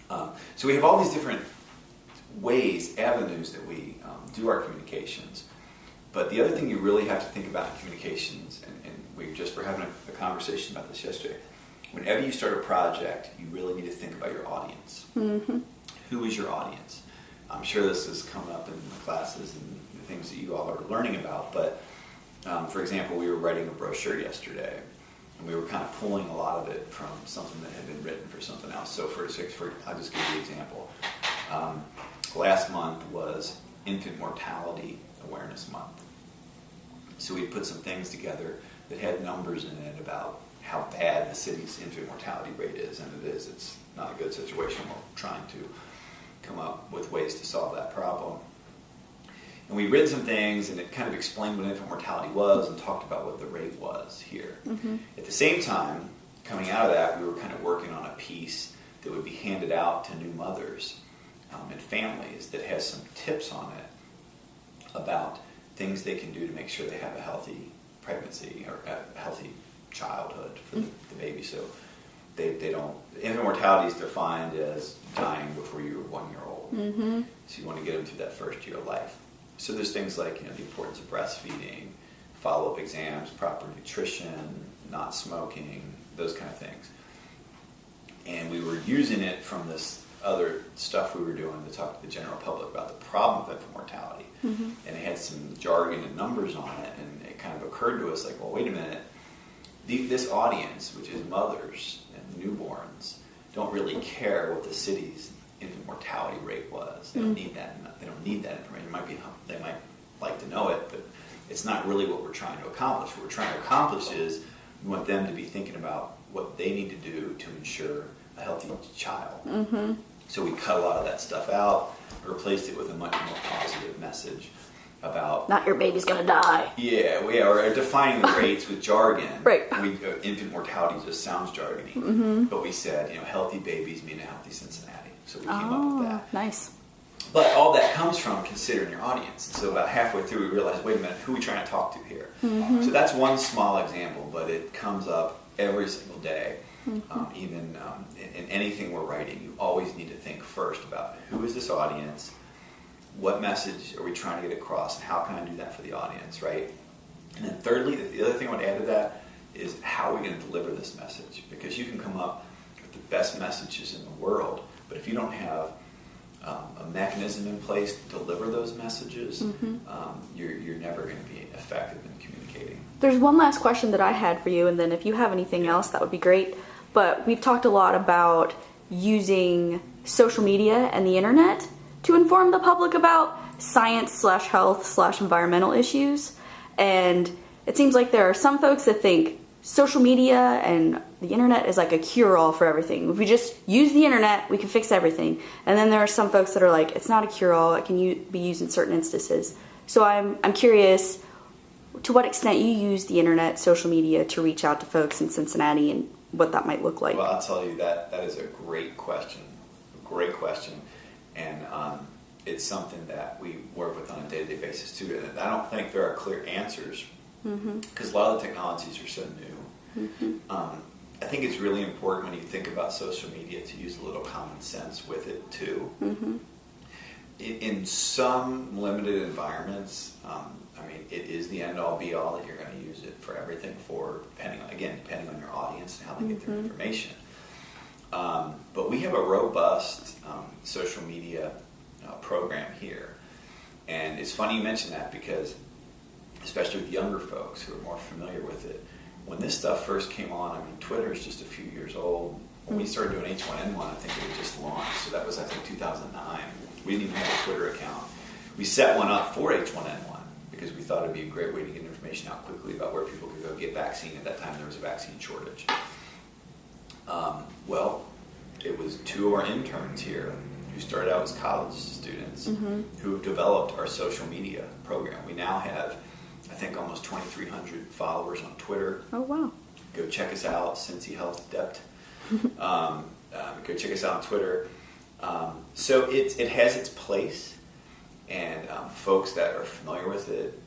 So we have all these different ways, avenues that we do our communications. But the other thing you really have to think about in communications, and we just were having a conversation about this yesterday, whenever you start a project, you really need to think about your audience. Mm-hmm. Who is your audience? I'm sure this has come up in the classes and the things that you all are learning about, but for example, we were writing a brochure yesterday, and we were kind of pulling a lot of it from something that had been written for something else. So I'll just give you an example. Last month was Infant Mortality Awareness Month. So we put some things together that had numbers in it about how bad the city's infant mortality rate is, and it is. It's not a good situation. We're trying to come up with ways to solve that problem. And we read some things, and it kind of explained what infant mortality was and talked about what the rate was here. Mm-hmm. At the same time, coming out of that, we were kind of working on a piece that would be handed out to new mothers and families that has some tips on it about things they can do to make sure they have a healthy pregnancy or a healthy childhood for the baby. So they don't, infant mortality is defined as dying before you're 1 year old. Mm-hmm. So you want to get them through that first year of life. So there's things like, the importance of breastfeeding, follow-up exams, proper nutrition, not smoking, those kind of things. And we were using it from this other stuff we were doing to talk to the general public about the problem of infant mortality. Mm-hmm. And it had some jargon and numbers on it, and it kind of occurred to us like, well, wait a minute, this audience, which is mothers and newborns, don't really care what the city's infant mortality rate was. They don't need that. They don't need that information. They might like to know it, but it's not really what we're trying to accomplish. What we're trying to accomplish is we want them to be thinking about what they need to do to ensure a healthy child. Mm-hmm. So we cut a lot of that stuff out, replaced it with a much more positive message about Not your baby's gonna die. Yeah, we are defining the rates with jargon. Right. Infant mortality just sounds jargony. Mm-hmm. But we said, healthy babies mean a healthy Cincinnati. So we came up with that. Nice. But all that comes from considering your audience. And so about halfway through, we realized, wait a minute, who are we trying to talk to here? Mm-hmm. So that's one small example, but it comes up every single day. Mm-hmm. Even in anything we're writing, you always need to think first about who is this audience, what message are we trying to get across, and how can I do that for the audience, right? And then thirdly, the other thing I would add to that is how are we going to deliver this message? Because you can come up with the best messages in the world, but if you don't have a mechanism in place to deliver those messages, you're never going to be effective in communicating. There's one last question that I had for you, and then if you have anything else, that would be great. But we've talked a lot about using social media and the internet to inform the public about science/health/environmental issues. And it seems like there are some folks that think social media and the internet is like a cure-all for everything. If we just use the internet, we can fix everything. And then there are some folks that are like, it's not a cure-all, it can be used in certain instances. So I'm curious, to what extent you use the internet, social media, to reach out to folks in Cincinnati and what that might look like. Well, I'll tell you that is a great question. And it's something that we work with on a day-to-day basis too. And I don't think there are clear answers because a lot of the technologies are so new. I think it's really important when you think about social media to use a little common sense with it too. In some limited environments, it is the end-all be-all that you're going to use it for everything for, depending on your audience and how they get their information. But we have a robust social media program here. And it's funny you mention that because, especially with younger folks who are more familiar with it, when this stuff first came on, Twitter is just a few years old. When we started doing H1N1, I think it had just launched. So that was, 2009. We didn't even have a Twitter account. We set one up for H1N1 because we thought it'd be a great way to get information out quickly about where people could go get vaccine. At that time, there was a vaccine shortage. It was two of our interns here who started out as college students who have developed our social media program. We now have, I think, almost 2,300 followers on Twitter. Oh, wow. Go check us out, Cincy Health Dept. Go check us out on Twitter. So it has its place, and folks that are familiar with it,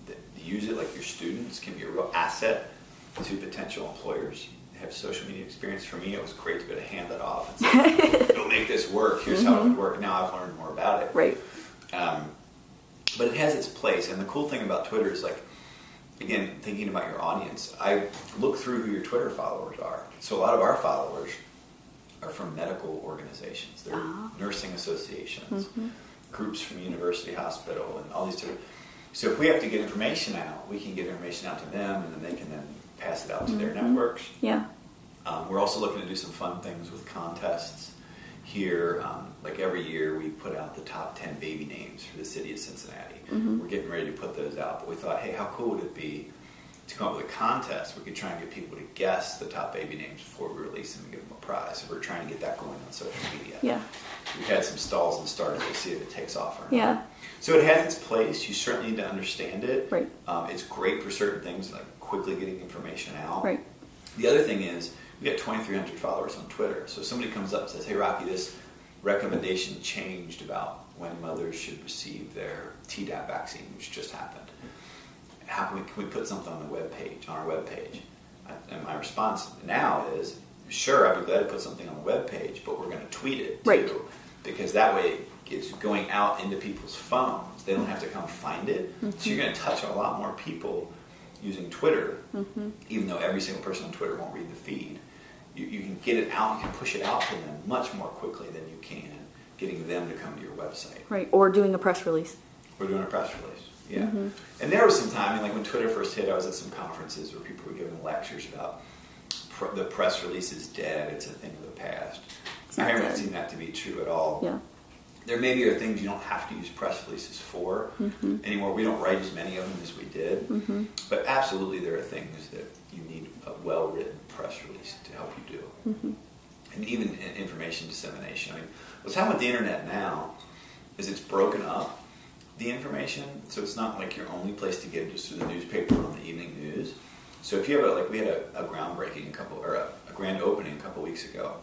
that use it, like your students, can be a real asset to potential employers. Have social media experience. For me, it was great to be able to hand that off and say, go make work. Here's how it would work. Now I've learned more about it. Right. But it has its place. And the cool thing about Twitter is, like, again, thinking about your audience, I look through who your Twitter followers are. So a lot of our followers are from medical organizations. They're nursing associations, groups from university hospital, and all these different. So if we have to get information out, we can get information out to them, and then they can then pass it out to their networks. Yeah. We're also looking to do some fun things with contests here. Like every year, we put out the top 10 baby names for the city of Cincinnati. We're getting ready to put those out, but we thought, hey, how cool would it be to come up with a contest? We could try and get people to guess the top baby names before we release them and give them a prize. So we're trying to get that going on social media. Yeah. We've had some stalls and started to see if it takes off or not. Yeah. So it has its place. You certainly need to understand it. Right. It's great for certain things, like quickly getting information out. Right. The other thing is, we got 2,300 followers on Twitter. So if somebody comes up and says, hey, Rocky, this recommendation changed about when mothers should receive their Tdap vaccine, which just happened. How can we put something on the webpage, on our webpage? And my response now is, sure, I'd be glad to put something on the webpage, but we're going to tweet it too. Right. Because that way it's going out into people's phones. They don't have to come find it. So you're going to touch a lot more people using Twitter, even though every single person on Twitter won't read the feed. You can get it out, you can push it out to them much more quickly than you can getting them to come to your website. Right. Or doing a press release. We're doing a press release, yeah. And there was some time, I mean, like when Twitter first hit, I was at some conferences where people were giving lectures about the press release is dead, it's a thing of the past. I haven't seen that to be true at all. Yeah. There maybe are things you don't have to use press releases for anymore. We don't write as many of them as we did. But absolutely there are things that you need a well-written press release to help you do. And even in information dissemination. I mean, what's happened with the internet now is it's broken up the information, so it's not like your only place to get it just through the newspaper or on the evening news. So if you have we had a groundbreaking a grand opening a couple weeks ago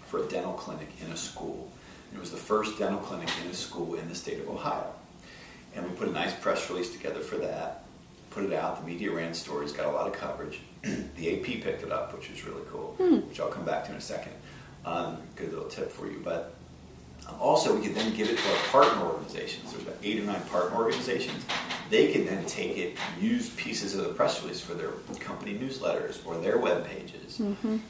for a dental clinic in a school. It was the first dental clinic in a school in the state of Ohio. And we put a nice press release together for that, put it out, the media ran stories, got a lot of coverage. The AP picked it up, which was really cool, which I'll come back to in a second. Good little tip for you. But also, we could then give it to our partner organizations. There's about 8 or 9 partner organizations. They can then take it and use pieces of the press release for their company newsletters or their web pages.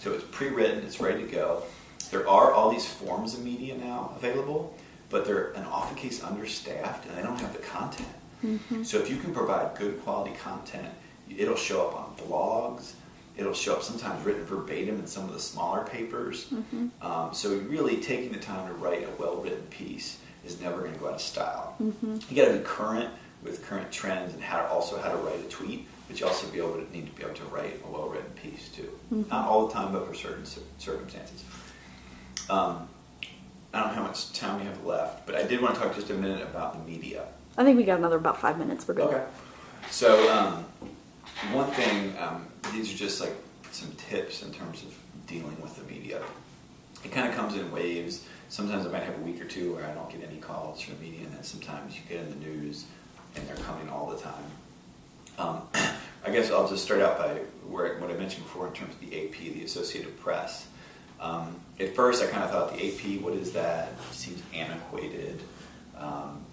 So it's pre-written, it's ready to go. There are all these forms of media now available, but they're an awful case understaffed and they don't have the content. So if you can provide good quality content, it'll show up on blogs, it'll show up sometimes written verbatim in some of the smaller papers. So really taking the time to write a well-written piece is never going to go out of style. You got to be current with current trends and how to write a tweet, but you also need to be able to write a well-written piece too. Not all the time, but for certain circumstances. I don't know how much time we have left, but I did want to talk just a minute about the media. I think we got another about 5 minutes. We're good. Okay. So one thing, these are just like some tips in terms of dealing with the media. It kind of comes in waves. Sometimes I might have a week or two where I don't get any calls from the media, and then sometimes you get in the news and they're coming all the time. I guess I'll just start out by what I mentioned before in terms of the AP, the Associated Press. At first, I kind of thought the AP, what is that? It seems antiquated.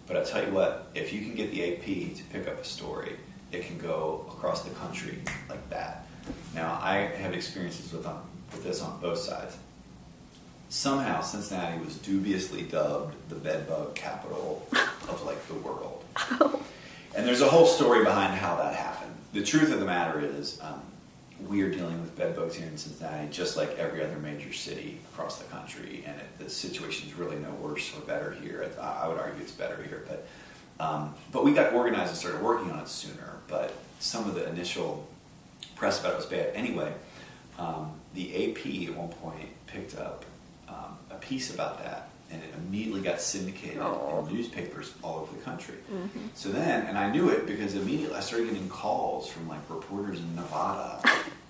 But I'll tell you what, if you can get the AP to pick up a story, it can go across the country like that. Now, I have experiences with this on both sides. Somehow, Cincinnati was dubiously dubbed the bedbug capital of the world. And there's a whole story behind how that happened. The truth of the matter is, we are dealing with bed bugs here in Cincinnati just like every other major city across the country, and the situation is really no worse or better here. I would argue it's better here, but we got organized and started working on it sooner, but some of the initial press about it was bad. Anyway, the AP at one point picked up a piece about that, and it immediately got syndicated in newspapers all over the country. So then, and I knew it because immediately I started getting calls from reporters in Nevada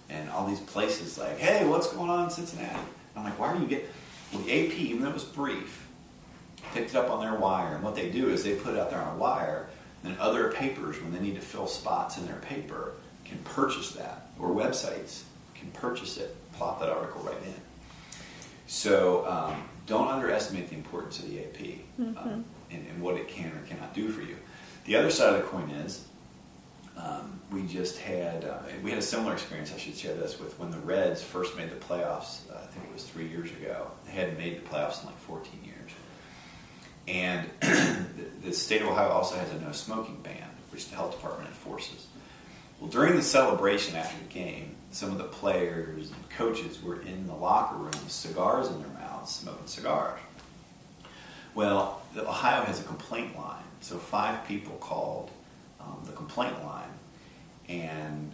and all these places like, hey, what's going on in Cincinnati? I'm like, why are you getting... Well, the AP, even though it was brief, picked it up on their wire, and what they do is they put it out there on a wire, and then other papers, when they need to fill spots in their paper, can purchase that, or websites can purchase it, plop that article right in. So don't underestimate the importance of the AP and what it can or cannot do for you. The other side of the coin is we had a similar experience, I should share this, with when the Reds first made the playoffs, I think it was 3 years ago. They hadn't made the playoffs in like 14 years. And the state of Ohio also has a no smoking ban, which the health department enforces. Well, during the celebration after the game, some of the players and coaches were in the locker room with cigars in their mouths, smoking cigars. Well, Ohio has a complaint line, so 5 people called the complaint line, and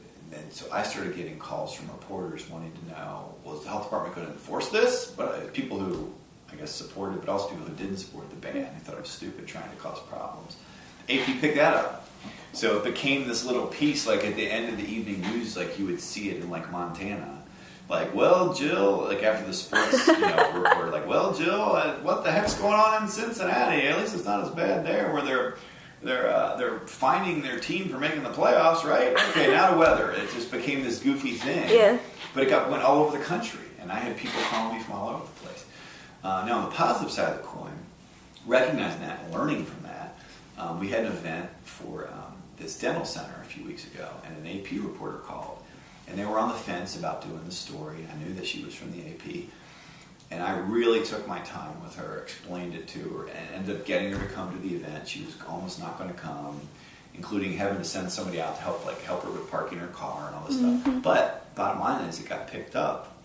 so I started getting calls from reporters wanting to know, was the health department going to enforce this? But people who, I guess, supported, but also people who didn't support the ban, who thought it was stupid trying to cause problems. AP picked that up. So it became this little piece, like at the end of the evening news, like you would see it in like Montana. Like, well, Jill, like after the sports report, like, well, Jill, what the heck's going on in Cincinnati? At least it's not as bad there, where they're fining their team for making the playoffs, right? Okay, now the weather. It just became this goofy thing. Yeah. But it went all over the country, and I had people calling me from all over the place. Now, on the positive side of the coin, recognizing that and learning from that, we had an event for this dental center a few weeks ago, and an AP reporter called. And they were on the fence about doing the story. I knew that she was from the AP. And I really took my time with her, explained it to her, and ended up getting her to come to the event. She was almost not going to come, including having to send somebody out to help her with parking her car and all this stuff. But bottom line is it got picked up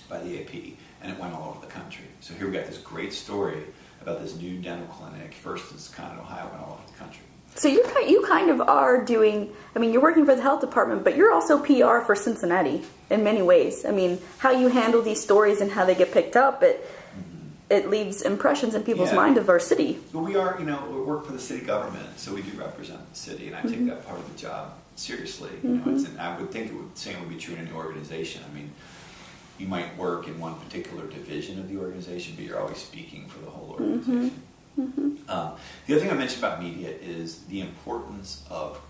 by the AP, and it went all over the country. So here we got this great story about this new dental clinic. First it's kind of Ohio, went all over the country. So you kind of are doing, I mean, you're working for the health department, but you're also PR for Cincinnati in many ways. I mean, how you handle these stories and how they get picked up, it leaves impressions in people's mind of our city. Well, we work for the city government, so we do represent the city, and I take that part of the job seriously. I would think same would be true in any organization. I mean, you might work in one particular division of the organization, but you're always speaking for the whole organization. The other thing I mentioned about media is the importance of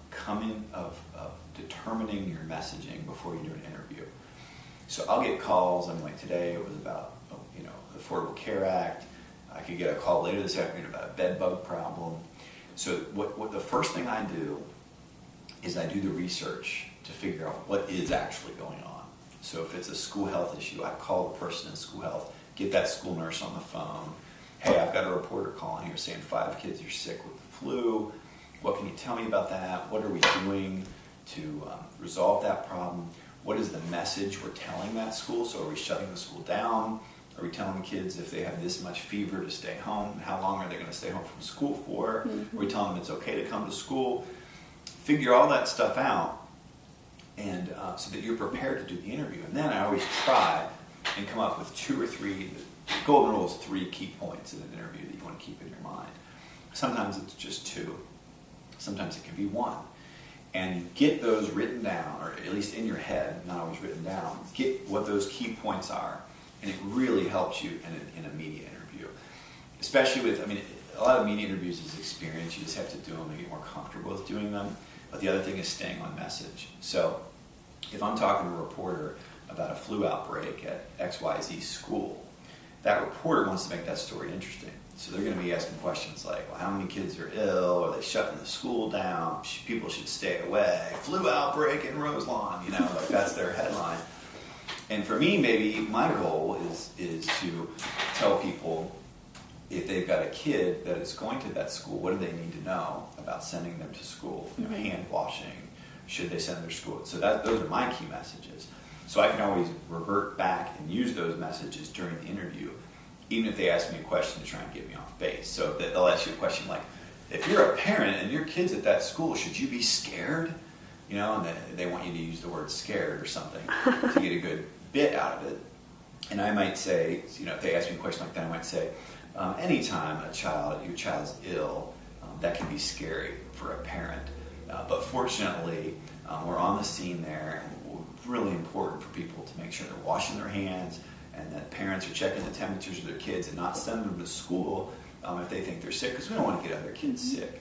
determining your messaging before you do an interview. So I'll get calls. I'm like, today it was about the Affordable Care Act. I could get a call later this afternoon about a bed bug problem. So what the first thing I do is I do the research to figure out what is actually going on. So if it's a school health issue, I call the person in school health, get that school nurse on the phone. Hey, I've got a reporter calling here saying 5 kids are sick with the flu. What can you tell me about that? What are we doing to resolve that problem? What is the message we're telling that school? So are we shutting the school down? Are we telling kids if they have this much fever to stay home? How long are they going to stay home from school for? Are we telling them it's okay to come to school? Figure all that stuff out, and so that you're prepared to do the interview. And then I always try and come up with 2 or 3. The golden rule is 3 key points in an interview that you want to keep in your mind. Sometimes it's just 2. Sometimes it can be 1. And you get those written down, or at least in your head, not always written down. Get what those key points are, and it really helps you in a media interview. Especially with, a lot of media interviews is experience. You just have to do them and get more comfortable with doing them. But the other thing is staying on message. So if I'm talking to a reporter about a flu outbreak at XYZ school, that reporter wants to make that story interesting. So they're going to be asking questions like, well, how many kids are ill? Are they shutting the school down? People should stay away. Flu outbreak in Roselawn, like that's their headline. And for me, maybe my goal is to tell people if they've got a kid that is going to that school, what do they need to know about sending them to school? Hand washing, should they send their school? So those are my key messages. So I can always revert back and use those messages during the interview, even if they ask me a question to try and get me off base. So they'll ask you a question like, if you're a parent and your kid's at that school, should you be scared? And they want you to use the word scared or something to get a good bit out of it. And I might say, if they ask me a question like that, I might say, anytime your child's ill, that can be scary for a parent. But fortunately, we're on the scene there, and it's really important for people to make sure they're washing their hands and that parents are checking the temperatures of their kids and not sending them to school if they think they're sick, because we don't want to get other kids sick.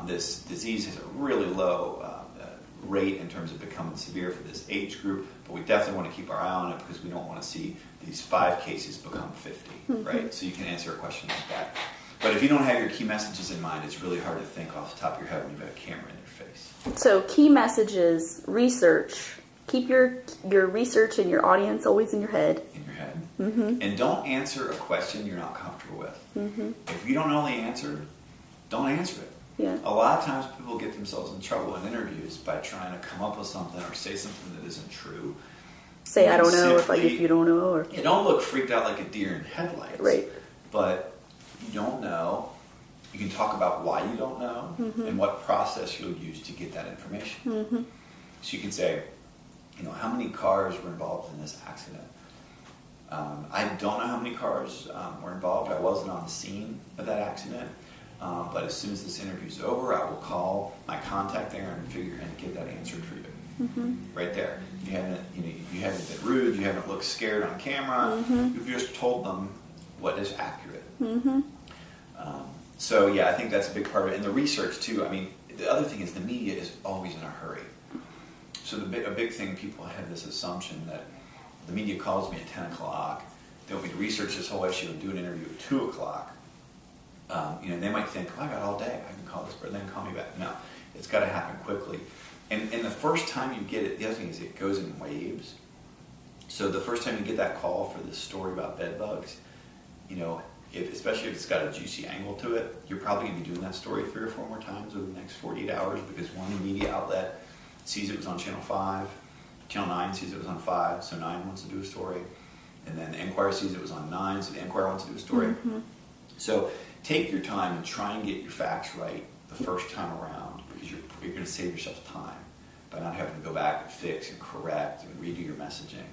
This disease has a really low rate in terms of becoming severe for this age group, but we definitely want to keep our eye on it because we don't want to see these 5 cases become 50, right? So you can answer a question like that. But if you don't have your key messages in mind, it's really hard to think off the top of your head when you've got a camera in your face. So key messages, research. Keep your research and your audience always in your head. In your head. And don't answer a question you're not comfortable with. If you don't know the answer, don't answer it. Yeah. A lot of times people get themselves in trouble in interviews by trying to come up with something or say something that isn't true. Say I don't know if you don't know. Or you don't look freaked out like a deer in headlights. Right. But you don't know. You can talk about why you don't know and what process you'll use to get that information. So you can say, how many cars were involved in this accident? I don't know how many cars were involved. I wasn't on the scene of that accident. But as soon as this interview is over, I will call my contact there and get that answered for you. Right there. You haven't been rude. You haven't looked scared on camera. You've just told them what is accurate. So yeah, I think that's a big part of it. And the research too. I mean, the other thing is the media is always in a hurry. So a big thing, people have this assumption that the media calls me at 10 o'clock. They want me to research this whole issue and do an interview at 2 o'clock. They might think, I got all day. I can call this person, then call me back. No, it's got to happen quickly. And the first time you get it, the other thing is it goes in waves. So the first time you get that call for this story about bed bugs, especially if it's got a juicy angle to it, you're probably going to be doing that story 3 or 4 more times over the next 48 hours because one media outlet sees it was on Channel 5, Channel 9 sees it was on 5, so 9 wants to do a story, and then the Enquirer sees it was on 9, so the Enquirer wants to do a story. So take your time and try and get your facts right the first time around because you're going to save yourself time by not having to go back and fix and correct and redo your messaging.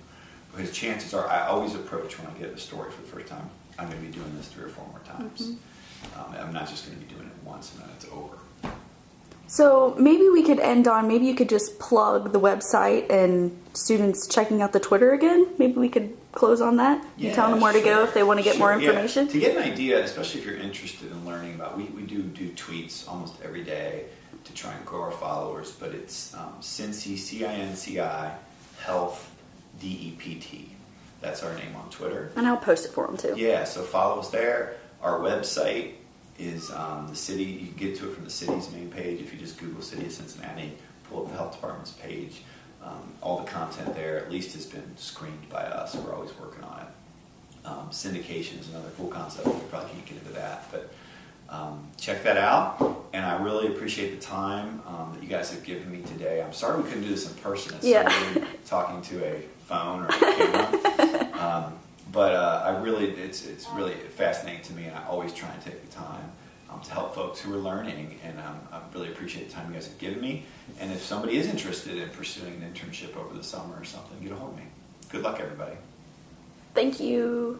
Because chances are, I always approach when I get a story for the first time, I'm going to be doing this 3 or 4 more times. I'm not just going to be doing it once and then it's over. So maybe we could end on, maybe you could just plug the website and students checking out the Twitter again. Maybe we could close on that. Yeah, tell them where to go if they want to get more information. Yeah. To get an idea, especially if you're interested in learning about, we do tweets almost every day to try and grow our followers, but it's Cincy, C-I-N-C-I, Health, D-E-P-T. That's our name on Twitter. And I'll post it for them too. Yeah, so follow us there. Our website is the city. You can get to it from the city's main page. If you just Google City of Cincinnati, pull up the health department's page. All the content there at least has been screened by us. We're always working on it. Syndication is another cool concept. We probably can't get into that, but check that out. And I really appreciate the time that you guys have given me today. I'm sorry we couldn't do this in person. It's so weird talking to a phone or a camera. But it's really fascinating to me, and I always try and take the time to help folks who are learning, and I really appreciate the time you guys have given me. And if somebody is interested in pursuing an internship over the summer or something, get a hold of me. Good luck, everybody. Thank you.